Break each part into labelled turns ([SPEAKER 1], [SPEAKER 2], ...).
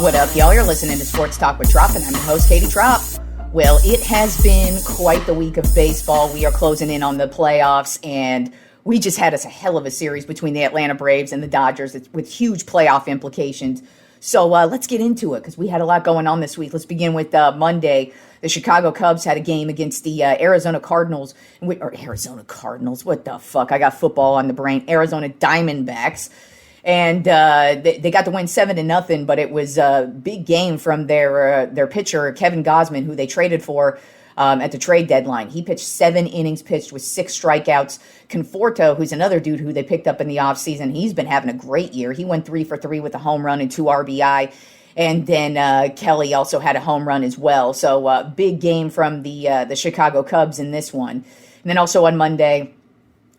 [SPEAKER 1] What up, y'all? You're listening to Sports Talk with Tropp, and I'm your host, Katie Tropp. Well, it has been quite the week of baseball. We are closing in on the playoffs, and we just had us a hell of a series between the Atlanta Braves and the Dodgers with huge playoff implications. So let's get into it because we had a lot going on this week. Let's begin with Monday. The Chicago Cubs had a game against the Arizona Cardinals. Arizona Cardinals? What the fuck? I got football on the brain. Arizona Diamondbacks. And they got the win 7-0, but it was a big game from their pitcher, Kevin Gausman, who they traded for at the trade deadline. He pitched 7 innings pitched with 6 strikeouts. Conforto, who's another dude who they picked up in the offseason, he's been having a great year. He went 3 for 3 with a home run and 2 RBI. And then Kelly also had a home run as well. So big game from the Chicago Cubs in this one. And then also on Monday,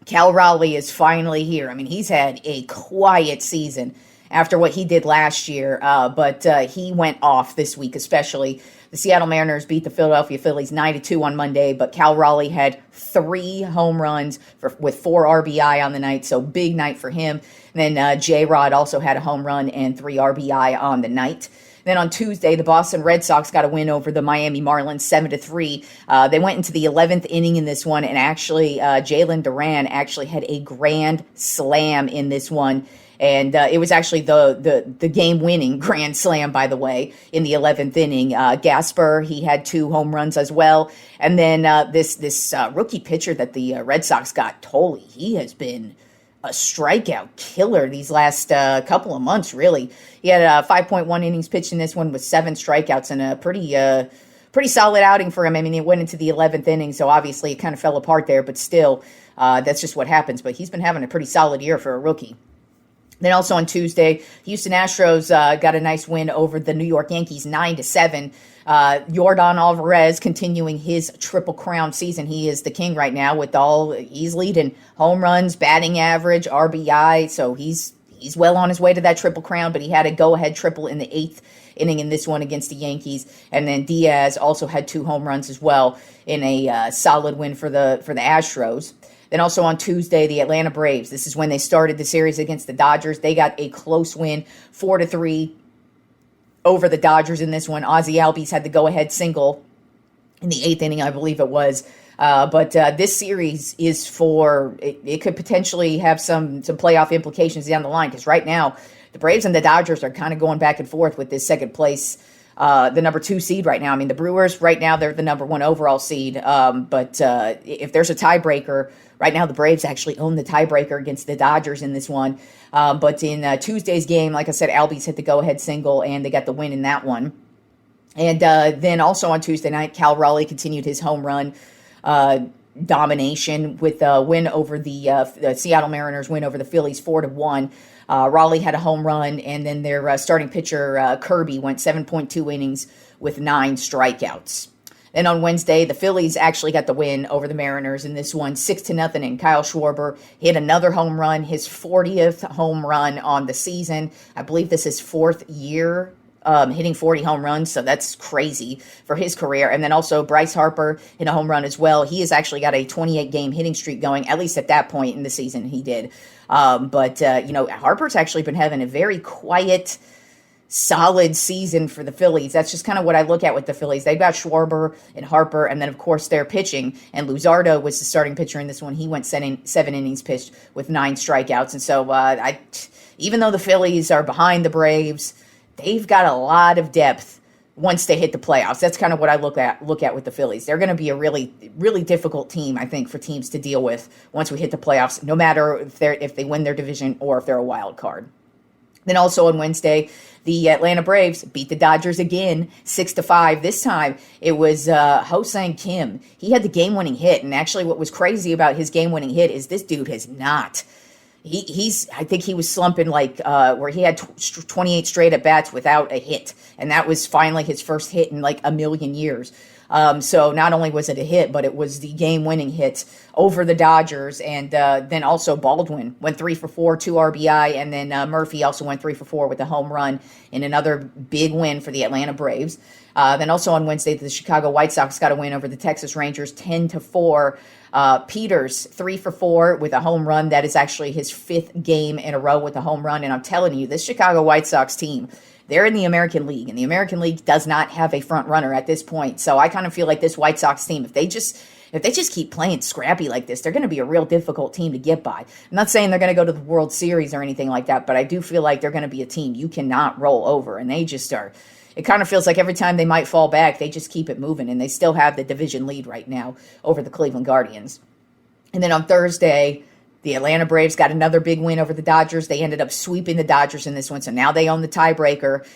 [SPEAKER 1] Cal Raleigh is finally here. I mean, he's had a quiet season after what he did last year, but he went off this week especially. The Seattle Mariners beat the Philadelphia Phillies 9-2 on Monday, but Cal Raleigh had 3 home runs with 4 RBI on the night, so big night for him. And then J-Rod also had a home run and 3 RBI on the night. Then on Tuesday, the Boston Red Sox got a win over the Miami Marlins 7-3. They went into the 11th inning in this one, and actually Jalen Duran actually had a grand slam in this one. And it was actually the game-winning grand slam, by the way, in the 11th inning. Gasper, he had 2 home runs as well. And then this rookie pitcher that the Red Sox got, Tolley, he has been a strikeout killer these last couple of months, really. He had 5.1 innings pitched in this one with 7 strikeouts and a pretty solid outing for him. I mean, it went into the 11th inning, so obviously it kind of fell apart there, but still, that's just what happens. But he's been having a pretty solid year for a rookie. Then also on Tuesday, Houston Astros got a nice win over the New York Yankees 9-7. Yordan Alvarez continuing his Triple Crown season. He is the king right now he's leading home runs, batting average, RBI. So he's well on his way to that Triple Crown, but he had a go-ahead triple in the 8th inning in this one against the Yankees. And then Diaz also had 2 home runs as well in a solid win for the Astros. Then also on Tuesday, the Atlanta Braves. This is when they started the series against the Dodgers. They got a close win, 4-3 over the Dodgers in this one. Ozzie Albies had the go-ahead single in the 8th inning, I believe it was. But this series is it could potentially have some playoff implications down the line, because right now the Braves and the Dodgers are kind of going back and forth with this second place, the number 2 seed right now. I mean, the Brewers right now, they're the number 1 overall seed. But if there's a tiebreaker, right now the Braves actually own the tiebreaker against the Dodgers in this one. But in Tuesday's game, like I said, Albies hit the go-ahead single, and they got the win in that one. And then also on Tuesday night, Cal Raleigh continued his home run domination with a win over the Seattle Mariners, win over the Phillies 4-1. Raleigh had a home run, and then their starting pitcher, Kirby, went 7.2 innings with 9 strikeouts. Then on Wednesday, the Phillies actually got the win over the Mariners in this one, 6-0, and Kyle Schwarber hit another home run, his 40th home run on the season. I believe this is 4th year hitting 40 home runs, so that's crazy for his career. And then also Bryce Harper hit a home run as well. He has actually got a 28-game hitting streak going, at least at that point in the season he did. But Harper's actually been having a very quiet, solid season for the Phillies. That's just kind of what I look at with the Phillies. They've got Schwarber and Harper, and then, of course, their pitching. And Luzardo was the starting pitcher in this one. He went 7 innings pitched with 9 strikeouts. And so even though the Phillies are behind the Braves, they've got a lot of depth once they hit the playoffs. That's kind of what I look at with the Phillies. They're going to be a really, really difficult team, I think, for teams to deal with once we hit the playoffs, no matter if they win their division or if they're a wild card. Then also on Wednesday, the Atlanta Braves beat the Dodgers again, 6-5. This time it was Ho-Sang Kim. He had the game-winning hit, and actually what was crazy about his game-winning hit is this dude has not. I think he was slumping where he had 28 straight at bats without a hit, and that was finally his first hit in like a million years. So not only was it a hit, but it was the game-winning hit over the Dodgers. And then also Baldwin went 3 for 4, 2 RBI, and then Murphy also went 3 for 4 with a home run in another big win for the Atlanta Braves. Then also on Wednesday, the Chicago White Sox got a win over the Texas Rangers 10-4. Peters 3 for 4 with a home run. That is actually his 5th game in a row with a home run. And I'm telling you, this Chicago White Sox team, they're in the American League, and the American League does not have a front runner at this point. So I kind of feel like this White Sox team, if they just keep playing scrappy like this, they're going to be a real difficult team to get by. I'm not saying they're going to go to the World Series or anything like that, but I do feel like they're going to be a team you cannot roll over, and they just are. It kind of feels like every time they might fall back, they just keep it moving, and they still have the division lead right now over the Cleveland Guardians. And then on Thursday, the Atlanta Braves got another big win over the Dodgers. They ended up sweeping the Dodgers in this one, so now they own the tiebreaker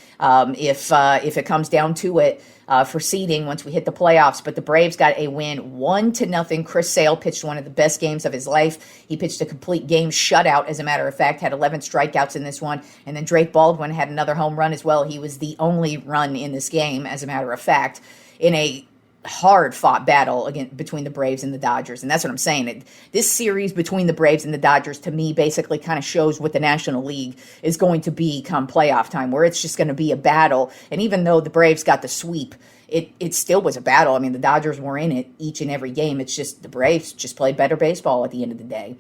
[SPEAKER 1] if it comes down to it for seeding once we hit the playoffs. But the Braves got a win 1-0. Chris Sale pitched one of the best games of his life. He pitched a complete game shutout, as a matter of fact, had 11 strikeouts in this one. And then Drake Baldwin had another home run as well. He was the only run in this game, as a matter of fact, in a hard-fought battle between the Braves and the Dodgers. And that's what I'm saying. This series between the Braves and the Dodgers, to me, basically kind of shows what the National League is going to be come playoff time, where it's just going to be a battle. And even though the Braves got the sweep, it still was a battle. I mean, the Dodgers were in it each and every game. It's just the Braves just played better baseball at the end of the day.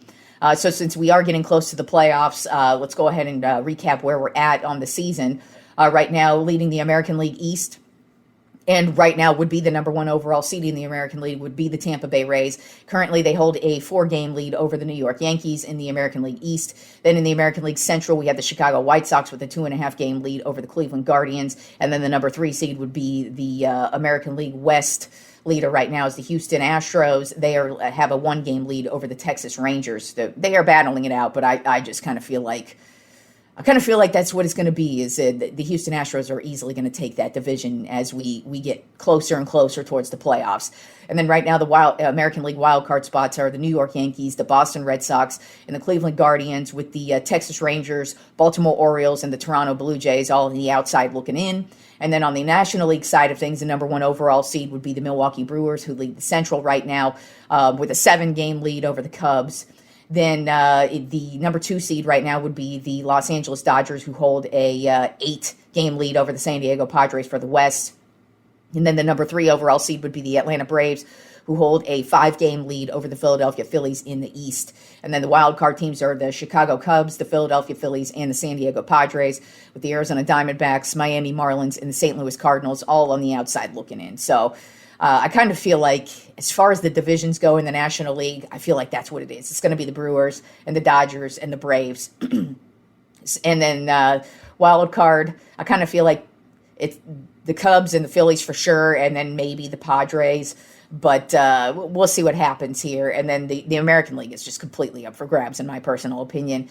[SPEAKER 1] So since we are getting close to the playoffs, let's go ahead and recap where we're at on the season. Right now, leading the American League East, and right now would be the number one overall seed in the American League, would be the Tampa Bay Rays. Currently, they hold a 4-game lead over the New York Yankees in the American League East. Then in the American League Central, we have the Chicago White Sox with a 2.5-game lead over the Cleveland Guardians. And then the number 3 seed would be the American League West. Leader right now is the Houston Astros. They have a 1-game lead over the Texas Rangers. They are battling it out, but I just kind of feel like that's what it's going to be, is the Houston Astros are easily going to take that division as we get closer and closer towards the playoffs. And then right now, the American League wildcard spots are the New York Yankees, the Boston Red Sox, and the Cleveland Guardians, with the Texas Rangers, Baltimore Orioles, and the Toronto Blue Jays all on the outside looking in. And then on the National League side of things, the number 1 overall seed would be the Milwaukee Brewers, who lead the Central right now with a 7-game lead over the Cubs. Then the number 2 seed right now would be the Los Angeles Dodgers, who hold a 8-game lead over the San Diego Padres for the West. And then the number 3 overall seed would be the Atlanta Braves, who hold a 5-game lead over the Philadelphia Phillies in the East. And then the wild card teams are the Chicago Cubs, the Philadelphia Phillies, and the San Diego Padres, with the Arizona Diamondbacks, Miami Marlins, and the St. Louis Cardinals all on the outside looking in. So I kind of feel like, as far as the divisions go in the National League, I feel like that's what it is. It's going to be the Brewers and the Dodgers and the Braves. And then wild card, I kind of feel like it's the Cubs and the Phillies for sure, and then maybe the Padres. But we'll see what happens here. And then the American League is just completely up for grabs, in my personal opinion,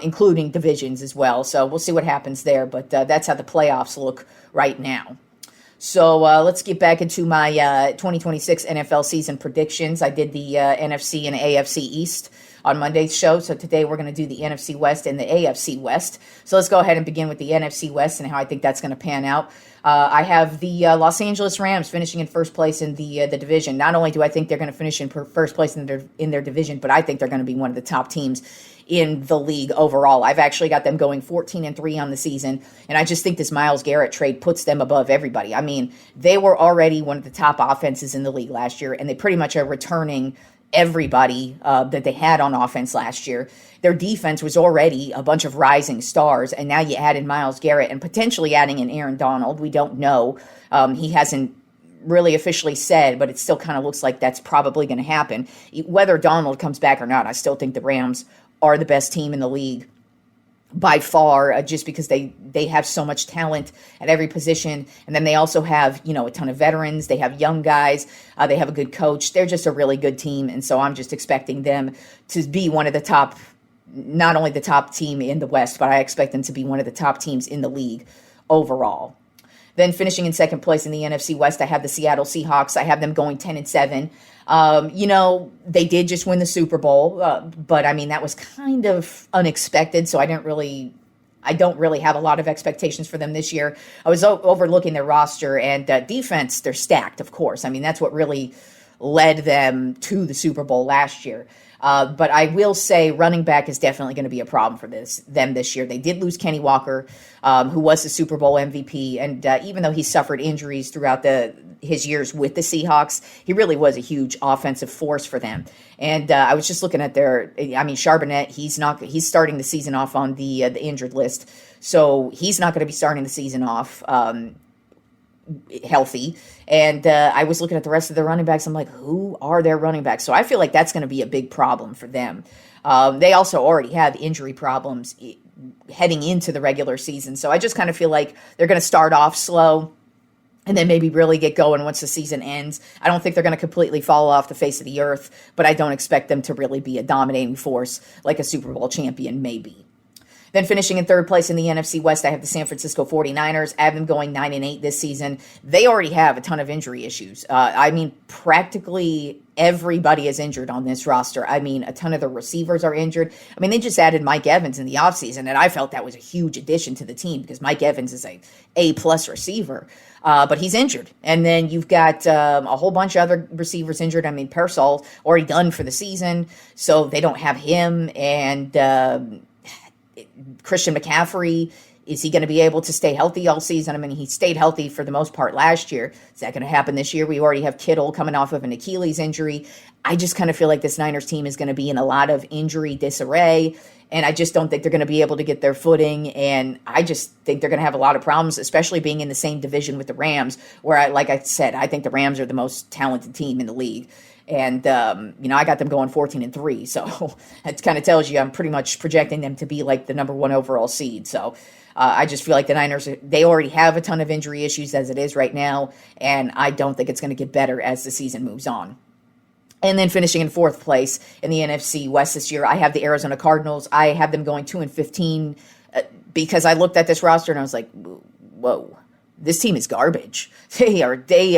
[SPEAKER 1] including divisions as well. So we'll see what happens there. But that's how the playoffs look right now. So let's get back into my 2026 NFL season predictions. I did the NFC and AFC East on Monday's show. So today we're going to do the NFC West and the AFC West. So let's go ahead and begin with the NFC West and how I think that's going to pan out. I have the Los Angeles Rams finishing in first place in the division. Not only do I think they're going to finish in first place in their division, but I think they're going to be one of the top teams in the league overall. I've actually got them going 14-3 on the season, and I just think this Myles Garrett trade puts them above everybody. I mean, they were already one of the top offenses in the league last year, and they pretty much are returning everybody that they had on offense last year. Their defense was already a bunch of rising stars, and now you add in Myles Garrett and potentially adding in Aaron Donald. We don't know. He hasn't really officially said, but it still kind of looks like that's probably going to happen. Whether Donald comes back or not, I still think the Rams are the best team in the league by far, just because they have so much talent at every position. And then they also have, a ton of veterans. They have young guys. They have a good coach. They're just a really good team. And so I'm just expecting them to be one of the top, not only the top team in the West, but I expect them to be one of the top teams in the league overall. Then finishing in second place in the NFC West, I have the Seattle Seahawks. I have them going 10-7. They did just win the Super Bowl, but I mean, that was kind of unexpected. So I don't really have a lot of expectations for them this year. I was overlooking their roster, and defense, they're stacked, of course. I mean, that's what really led them to the Super Bowl last year. But I will say running back is definitely going to be a problem for them this year. They did lose Kenny Walker, who was the Super Bowl MVP. And even though he suffered injuries throughout his years with the Seahawks, he really was a huge offensive force for them. And I was just looking at Charbonnet, he's starting the season off on the injured list. So he's not going to be starting the season off healthy. And I was looking at the rest of the running backs. I'm like, who are their running backs? So I feel like that's going to be a big problem for them. They also already have injury problems heading into the regular season. So I just kind of feel like they're going to start off slow and then maybe really get going once the season ends. I don't think they're going to completely fall off the face of the earth, but I don't expect them to really be a dominating force like a Super Bowl champion may be. Then finishing in third place in the NFC West, I have the San Francisco 49ers. I have them going 9-8 this season. They already have a ton of injury issues. Practically everybody is injured on this roster. A ton of the receivers are injured. They just added Mike Evans in the offseason, and I felt that was a huge addition to the team because Mike Evans is a A-plus receiver. But he's injured. And then you've got a whole bunch of other receivers injured. Parasol already done for the season, so they don't have him. And Christian McCaffrey, is he going to be able to stay healthy all season? He stayed healthy for the most part last year. Is that going to happen this year? We already have Kittle coming off of an Achilles injury. I just kind of feel like this Niners team is going to be in a lot of injury disarray, and I just don't think they're going to be able to get their footing, and I just think they're going to have a lot of problems, especially being in the same division with the Rams, where, like I said, I think the Rams are the most talented team in the league. And, I got them going 14-3. So that kind of tells you I'm pretty much projecting them to be like the number one overall seed. So I just feel like the Niners, they already have a ton of injury issues as it is right now. And I don't think it's going to get better as the season moves on. And then finishing in fourth place in the NFC West this year, I have the Arizona Cardinals. I have them going 2-15 because I looked at this roster and I was like, whoa. This team is garbage. They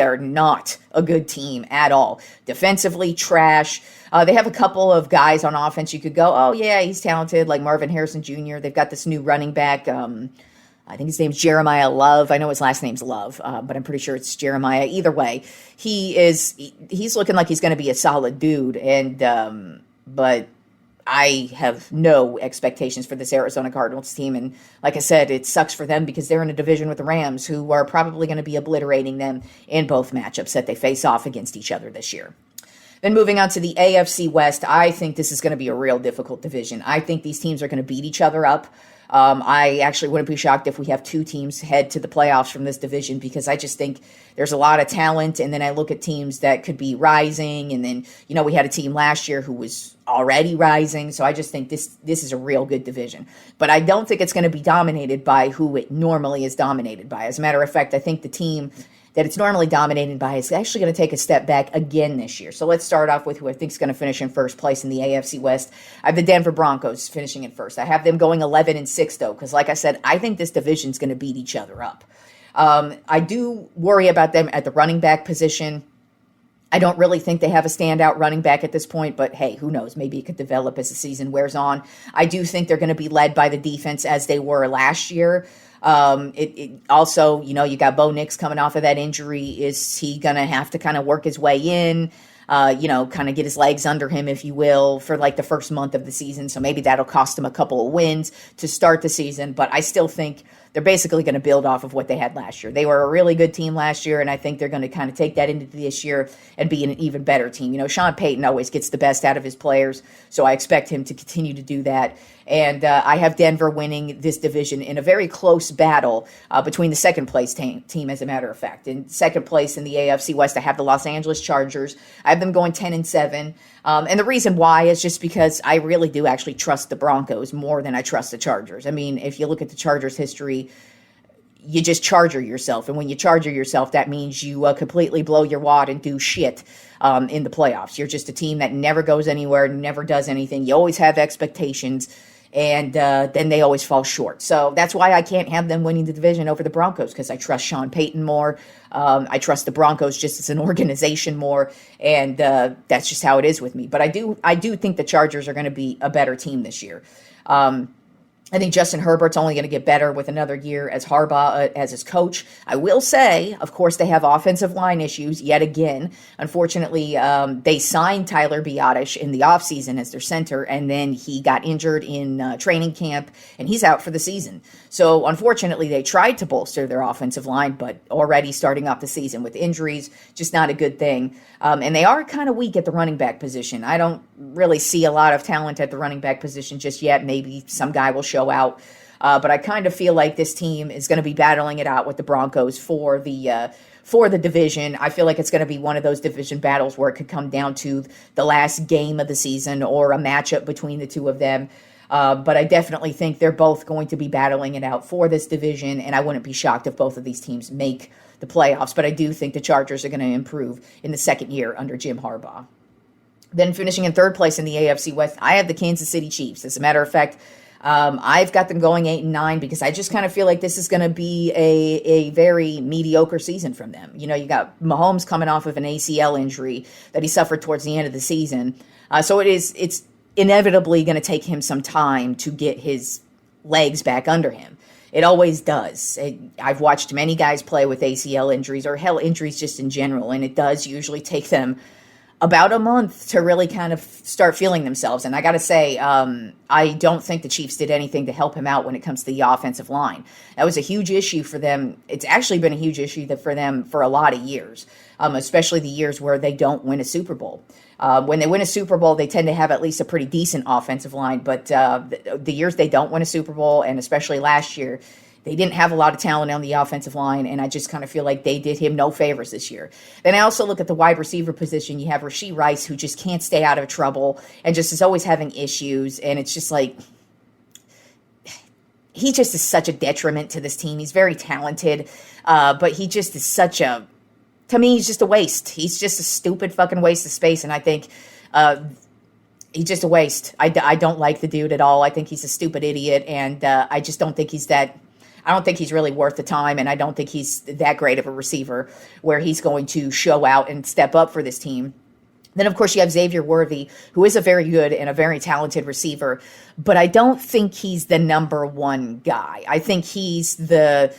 [SPEAKER 1] are not a good team at all. Defensively, trash. They have a couple of guys on offense you could go, oh, yeah, he's talented, like Marvin Harrison Jr. They've got this new running back. I think his name's Jeremiah Love. I know his last name's Love, but I'm pretty sure it's Jeremiah. Either way, he's looking like he's going to be a solid dude. And but I have no expectations for this Arizona Cardinals team. And like I said, it sucks for them because they're in a division with the Rams, who are probably going to be obliterating them in both matchups that they face off against each other this year. Then moving on to the AFC West, I think this is going to be a real difficult division. I think these teams are going to beat each other up. I actually wouldn't be shocked if we have two teams head to the playoffs from this division because I just think there's a lot of talent. And then I look at teams that could be rising. And then, we had a team last year who was already rising. So I just think this is a real good division. But I don't think it's going to be dominated by who it normally is dominated by. As a matter of fact, I think the team that it's normally dominated by is actually going to take a step back again this year. So let's start off with who I think is going to finish in first place in the AFC West. I have the Denver Broncos finishing in first. I have them going 11-6 though, because like I said, I think this division is going to beat each other up. I do worry about them at the running back position. I don't really think they have a standout running back at this point, but hey, who knows? Maybe it could develop as the season wears on. I do think they're going to be led by the defense as they were last year. It also, you got Bo Nix coming off of that injury. Is he going to have to kind of work his way in, kind of get his legs under him, if you will, for like the first month of the season. So maybe that'll cost him a couple of wins to start the season. But I still think they're basically going to build off of what they had last year. They were a really good team last year, and I think they're going to kind of take that into this year and be an even better team. Sean Payton always gets the best out of his players, so I expect him to continue to do that. And I have Denver winning this division in a very close battle between the second place team, as a matter of fact. In second place in the AFC West, I have the Los Angeles Chargers. I have them going 10-7. And the reason why is just because I really do actually trust the Broncos more than I trust the Chargers. If you look at the Chargers' history, you just charger yourself. And when you charger yourself, that means you completely blow your wad and do shit in the playoffs. You're just a team that never goes anywhere, never does anything. You always have expectations. And then they always fall short. So that's why I can't have them winning the division over the Broncos, because I trust Sean Payton more. I trust the Broncos just as an organization more, and that's just how it is with me. But I do think the Chargers are going to be a better team this year. I think Justin Herbert's only going to get better with another year as Harbaugh as his coach. I will say, of course, they have offensive line issues yet again. Unfortunately, they signed Tyler Biadasz in the offseason as their center, and then he got injured in training camp, and he's out for the season. So, unfortunately, they tried to bolster their offensive line, but already starting off the season with injuries, just not a good thing. And they are kind of weak at the running back position. I don't really see a lot of talent at the running back position just yet. Maybe some guy will show out. But I kind of feel like this team is going to be battling it out with the Broncos for the division. I feel like it's going to be one of those division battles where it could come down to the last game of the season or a matchup between the two of them. But I definitely think they're both going to be battling it out for this division, and I wouldn't be shocked if both of these teams make the playoffs. But I do think the Chargers are going to improve in the second year under Jim Harbaugh. Then finishing in third place in the AFC West, I have the Kansas City Chiefs. As a matter of fact, I've got them going 8-9 because I just kind of feel like this is going to be a very mediocre season from them. You know, you got Mahomes coming off of an ACL injury that he suffered towards the end of the season. So it's inevitably going to take him some time to get his legs back under him. It always does. I've watched many guys play with ACL injuries or hell injuries just in general, and it does usually take them about a month to really kind of start feeling themselves. And I got to say, I don't think the Chiefs did anything to help him out when it comes to the offensive line. That was a huge issue for them. It's actually been a huge issue for them for a lot of years, especially the years where they don't win a Super Bowl. When they win a Super Bowl, they tend to have at least a pretty decent offensive line. But the years they don't win a Super Bowl, and especially last year, they didn't have a lot of talent on the offensive line, and I just kind of feel like they did him no favors this year. Then I also look at the wide receiver position. You have Rashee Rice, who just can't stay out of trouble and just is always having issues, and it's just like he just is such a detriment to this team. He's very talented, but he just is to me, he's just a waste. He's just a stupid fucking waste of space, and I think he's just a waste. I don't like the dude at all. I think he's a stupid idiot, and I just don't think I don't think he's really worth the time, and I don't think he's that great of a receiver where he's going to show out and step up for this team. Then, of course, you have Xavier Worthy, who is a very good and a very talented receiver, but I don't think he's the number one guy. I think he's the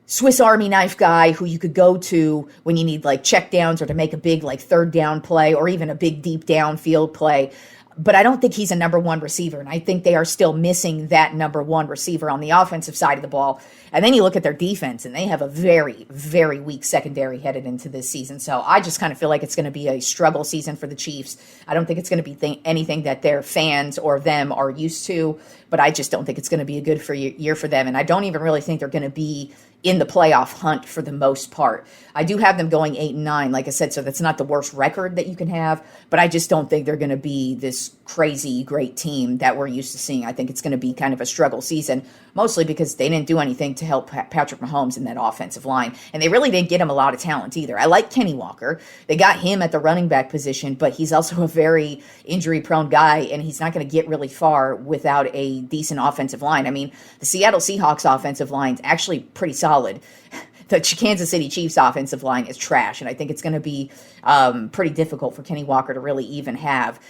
[SPEAKER 1] Swiss Army knife guy who you could go to when you need like check downs or to make a big like third down play or even a big deep downfield play. But I don't think he's a number one receiver, and I think they are still missing that number one receiver on the offensive side of the ball. And then you look at their defense, and they have a very, very weak secondary headed into this season. So I just kind of feel like it's going to be a struggle season for the Chiefs. I don't think it's going to be anything that their fans or them are used to, but I just don't think it's going to be a good year for them. And I don't even really think they're going to be in the playoff hunt for the most part. I do have them going 8-9, like I said, so that's not the worst record that you can have, but I just don't think they're going to be this crazy great team that we're used to seeing. I think it's going to be kind of a struggle season, mostly because they didn't do anything to help Patrick Mahomes in that offensive line, and they really didn't get him a lot of talent either. I like Kenny Walker. They got him at the running back position, but he's also a very injury-prone guy, and he's not going to get really far without a decent offensive line. I mean, the Seattle Seahawks offensive line is actually pretty solid. The Kansas City Chiefs offensive line is trash, and I think it's going to be pretty difficult for Kenny Walker to really even have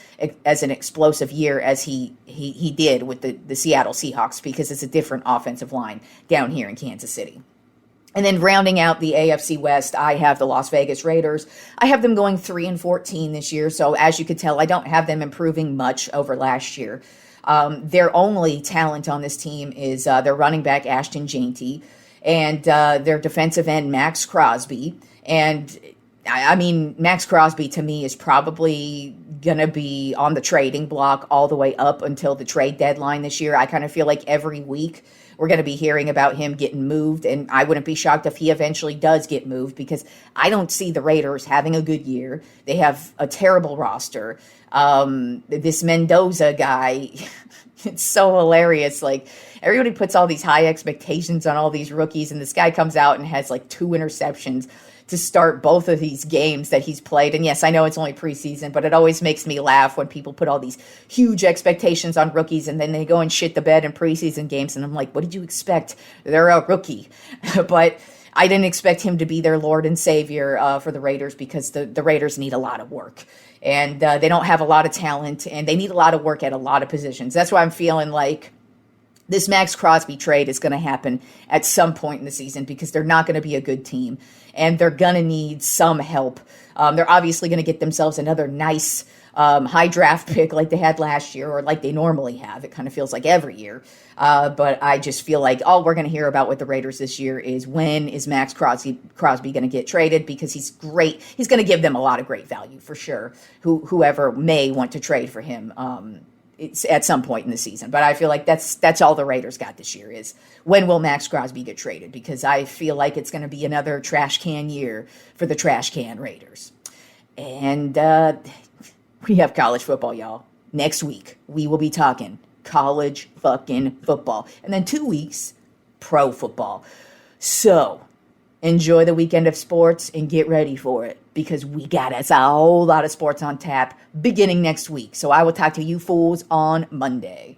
[SPEAKER 1] as an explosive year as he did with the Seattle Seahawks, because it's a different offensive line down here in Kansas City. And then rounding out the AFC West, I have the Las Vegas Raiders. I have them going 3-14 this year, so as you could tell, I don't have them improving much over last year. Their only talent on this team is their running back, Ashton Janty, and their defensive end, Max Crosby. And, I mean, Max Crosby, to me, is probably going to be on the trading block all the way up until the trade deadline this year. I kind of feel like every week we're going to be hearing about him getting moved, and I wouldn't be shocked if he eventually does get moved, because I don't see the Raiders having a good year. They have a terrible roster. This Mendoza guy, it's so hilarious. Like, everybody puts all these high expectations on all these rookies, and this guy comes out and has like 2 interceptions to start both of these games that he's played. And yes, I know it's only preseason, but it always makes me laugh when people put all these huge expectations on rookies and then they go and shit the bed in preseason games. And I'm like, what did you expect? They're a rookie. But I didn't expect him to be their Lord and Savior for the Raiders, because the Raiders need a lot of work. And they don't have a lot of talent, and they need a lot of work at a lot of positions. That's why I'm feeling like this Max Crosby trade is going to happen at some point in the season because they're not going to be a good team and they're going to need some help. They're obviously going to get themselves another nice high draft pick like they had last year or like they normally have. It kind of feels like every year. But I just feel like all we're going to hear about with the Raiders this year is when is Max Crosby going to get traded, because he's great. He's going to give them a lot of great value for sure, whoever may want to trade for him. It's at some point in the season. But I feel like that's all the Raiders got this year is when will Max Crosby get traded, because I feel like it's going to be another trash can year for the trash can Raiders. And we have college football, y'all. Next week, we will be talking college fucking football. And then 2 weeks, pro football. So enjoy the weekend of sports and get ready for it, because we got us a whole lot of sports on tap beginning next week. So I will talk to you fools on Monday.